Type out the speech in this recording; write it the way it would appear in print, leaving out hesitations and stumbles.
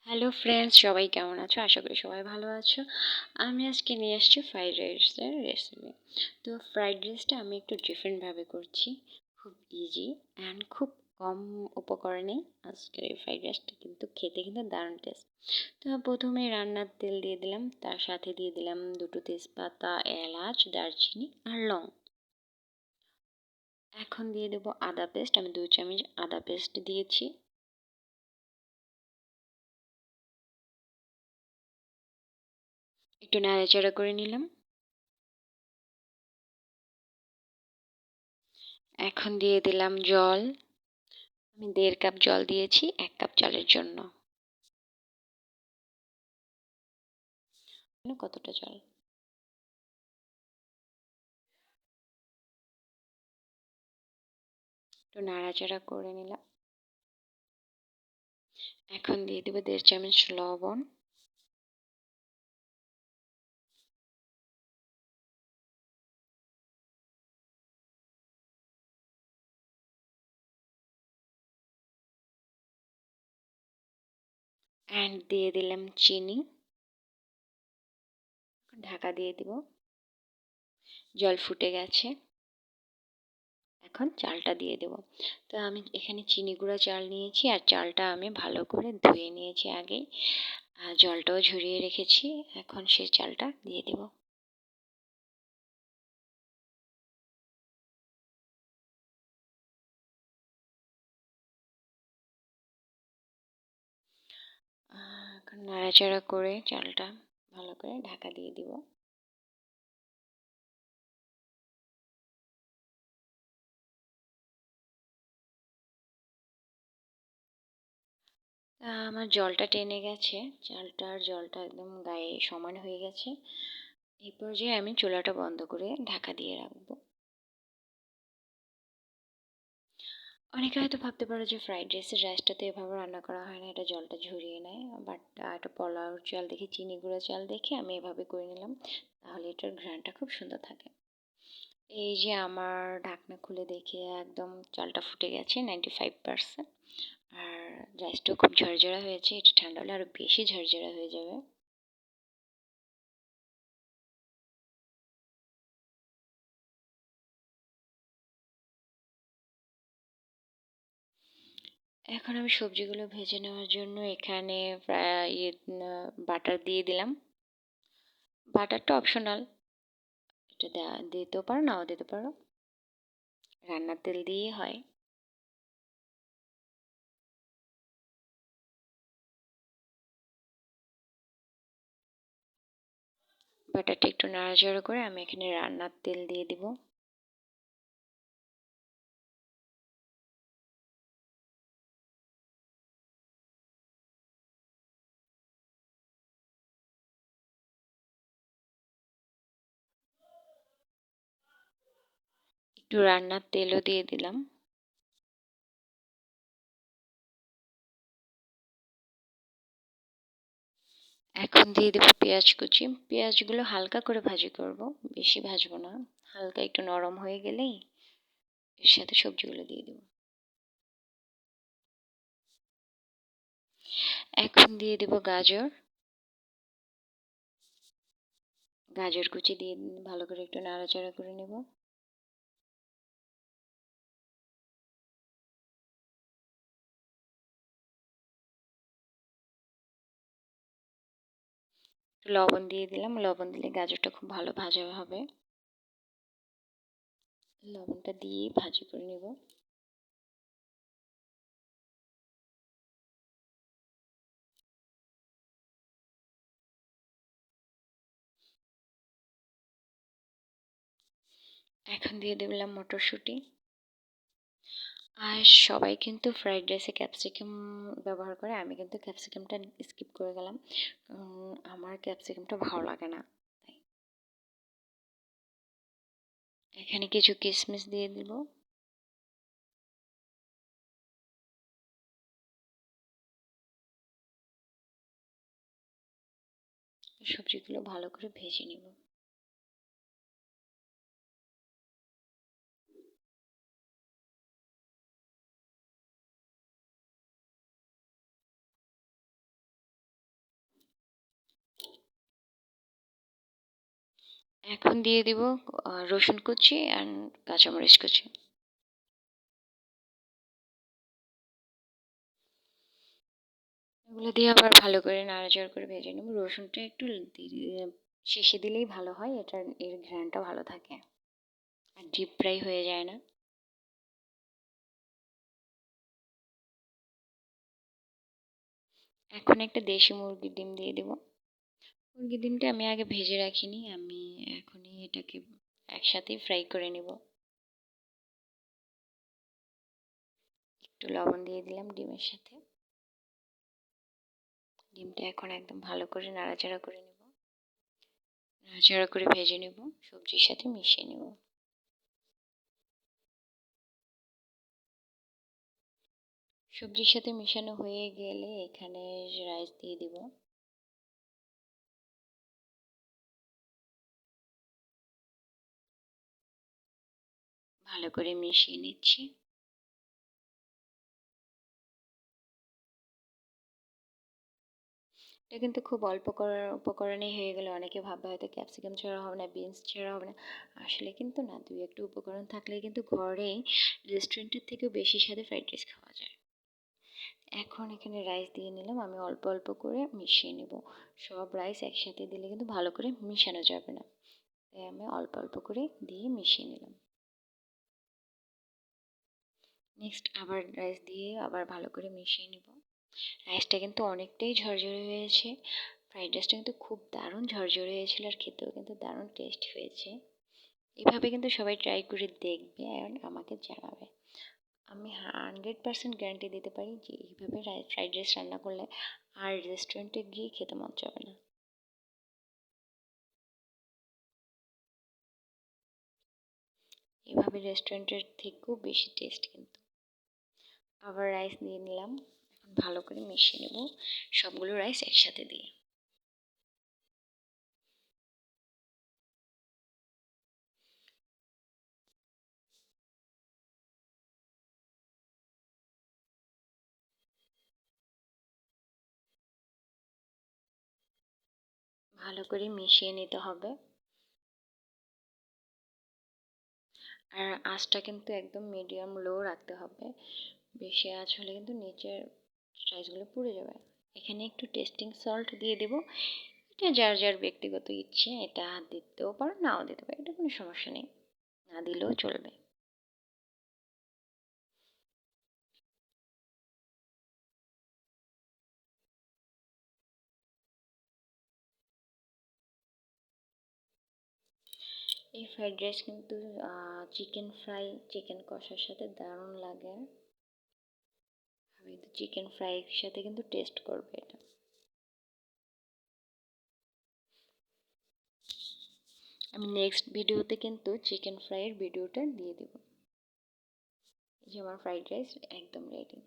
Hello friends, সবাই কেমন আছো? আশা করি সবাই ভালো আছো। আমি আজকে নিয়ে আসছি ফ্রাইড রাইসের রেসিপি। তো ফ্রাইড রাইসটা আমি একটু ডিফারেন্টভাবে করছি, খুব ইজি অ্যান্ড খুব কম উপকরণেই আজকের এই ফ্রাইড রাইসটা কিন্তু খেতে কিন্তু দারুণ টেস্ট। তো প্রথমে রান্নার তেল দিয়ে দিলাম, তার সাথে দিয়ে দিলাম দুটো তেজপাতা, এলাচ, দারচিনি আর লং। এখন দিয়ে দেবো আদা পেস্ট, আমি 2 চামচ আদা পেস্ট দিয়েছি। একটু নাড়াচাড়া করে নিলাম। এখন দিয়ে দিলাম জল। আমি 1.5 কাপ জল দিয়েছি 1 কাপ চালের জন্য। কতটা জল? একটু নাড়াচাড়া করে নিলাম। এখন দিয়ে দেবো 1.5 চামচ লবণ। অ্যান্ড দিয়ে দিলাম চিনি। ঢাকা দিয়ে দিব। জল ফুটে গেছে, এখন চালটা দিয়ে দেব। তো আমি এখানে চিনি গুঁড়া চাল নিয়েছি, আর চালটা আমি ভালো করে ধুয়ে নিয়েছি আগেই, আর জলটাও ঝরিয়ে রেখেছি। এখন সেই চালটা দিয়ে দেব। এখন নাড়াচাড়া করে চালটা ভালো করে ঢাকা দিয়ে দিব। আমার জলটা টেনে গেছে, চালটার জলটা একদম গায়ে সমান হয়ে গেছে। এই পর্যায়ে আমি চুলাটা বন্ধ করে ঢাকা দিয়ে রাখবো। অনেকে হয়তো ভাবতে পারো যে ফ্রাইড রাইসের রাইসটা তো এভাবে রান্না করা হয় না, এটা জলটা ঝরিয়ে নেয়। বাট এটা পোলাও চাল দেখে, চিনি গুঁড়া চাল দেখে আমি এভাবে করে নিলাম, তাহলে এটার ঘ্রাণটা খুব সুন্দর থাকে। এই যে আমার ঢাকনা খুলে দেখে একদম চালটা ফুটে গেছে 95%। আর রাইসটাও খুব ঝরঝরা হয়েছে, এটা ঠান্ডা হলে আরও বেশি ঝরঝরা হয়ে যাবে। এখন আমি সবজিগুলো ভেজে নেওয়ার জন্য এখানে বাটার দিয়ে দিলাম। বাটারটা অপশনাল, এটা দিতেও পারো, নাও দিতে পারো, রান্নার তেল দিয়েই হয়। বাটারটা একটু নাড়াচাড়া করে আমি এখানে রান্নার তেল দিয়ে দিব। একটু রান্নার তেলও দিয়ে দিলাম। এখন দিয়ে দেবো পেঁয়াজ কুচি। পেঁয়াজগুলো হালকা করে ভাজি করব, বেশি ভাজবো না। হালকা একটু নরম হয়ে গেলেই এর সাথে সবজিগুলো দিয়ে দেবো। এখন দিয়ে দেবো গাজর। গাজর কুচি দিয়ে ভালো করে একটু নাড়াচাড়া করে নেব। লবণ দিয়ে দিলাম, লবণ দিলে গাজরটা খুব ভালো ভাজা হবে। লবণটা দিয়ে ভাজি করে নেব। এখন দিয়ে দিলাম মটরশুঁটি। আর সবাই কিন্তু ফ্রাইড রাইসে ক্যাপসিকাম ব্যবহার করে, আমি কিন্তু ক্যাপসিকামটা স্কিপ করে গেলাম, কারণ আমার ক্যাপসিকামটা ভালো লাগে না। তাই এখানে কিছু কিশমিশ দিয়ে দিব। সবজিগুলো ভালো করে ভেজে নিব। এখন দিয়ে দিব রসুন কুচি অ্যান্ড কাঁচামরিচ কুচি। এগুলো দিয়ে আবার ভালো করে নাড়াচাড়া করে ভেজে নেব। রসুনটা একটু শেষে দিলেই ভালো হয়, এর ঘ্রাণটা ভালো থাকে আর ডিপ ফ্রাই হয়ে যায় না। এখন একটা দেশি মুরগির ডিম দিয়ে দেব। মুরগির ডিমটা আমি আগে ভেজে রাখিনি, আমি এখনই এটাকে একসাথেই ফ্রাই করে নেব। একটু লবণ দিয়ে দিলাম ডিমের সাথে। ডিমটা এখন একদম ভালো করে নাড়াচাড়া করে নেব, নাড়াচাড়া করে ভেজে নেব, সবজির সাথে মিশিয়ে নেব। সবজির সাথে মিশানো হয়ে গেলে এখানে রাইস দিয়ে দিব। ভালো করে মিশিয়ে নিচ্ছি। এটা কিন্তু খুব অল্প উপকরণেই হয়ে গেলে অনেকে ভাববে হয়তো ক্যাপসিকাম ছাড়া হবে না, বিনস ছাড়া হবে না। আসলে কিন্তু না, দুই একটা উপকরণ থাকলে কিন্তু ঘরেই রেস্টুরেন্টের থেকেও বেশি স্বাদে ফ্রাইড রাইস খাওয়া যায়। এখন এখানে রাইস দিয়ে নিলাম, আমি অল্প অল্প করে মিশিয়ে নেব। সব রাইস একসাথে দিলে কিন্তু ভালো করে মিশানো যাবে না, তাই আমি অল্প অল্প করে দিয়ে মিশিয়ে নিলাম। নেক্সট আবার রাইস দিয়ে আবার ভালো করে মিশিয়ে নেব। রাইসটা কিন্তু অনেকটাই ঝরঝরে হয়েছে। ফ্রাইড রাইসটা কিন্তু খুব দারুণ ঝরঝরে হয়েছিল আর খেতেও কিন্তু দারুণ টেস্ট হয়েছে। এভাবে কিন্তু সবাই ট্রাই করে দেখবে আর আমাকে জানাবে। আমি 100% গ্যারান্টি দিতে পারি যে এইভাবে ফ্রাইড রাইস রান্না করলে আর রেস্টুরেন্টে গিয়ে খেতে মন যাবে না। এভাবে রেস্টুরেন্টের থেকেও বেশি টেস্ট কিন্তু। আবার রাইস দিয়ে নিলাম, এখন ভালো করে মিশিয়ে নেব সবগুলো রাইস একসাথে দিয়ে। ভালো করে মিশিয়ে নিতে হবে। আর আঁচটা কিন্তু একদম মিডিয়াম লো রাখতে হবে। বেশি আঁচ হলে কিন্তু নিচের রাইসগুলো পুড়ে যাবে। এখানে একটু টেস্টিং সল্ট দিয়ে দেব। এটা যার যার ব্যক্তিগত ইচ্ছে, এটা দিতেও পারো নাও দিতে পারো, এটা কোনো সমস্যা নেই, না দিলেও চলবে। এই ফ্রাইড রাইস কিন্তু চিকেন ফ্রাই, চিকেন কষার সাথে দারুণ লাগে। আমি কিন্তু চিকেন ফ্রাইয়ের সাথে কিন্তু টেস্ট করবে এটা। আমি নেক্সট ভিডিওতে কিন্তু চিকেন ফ্রাইয়ের ভিডিওটা দিয়ে দেবো। এই যে আমার ফ্রাইড রাইস একদম রেডি।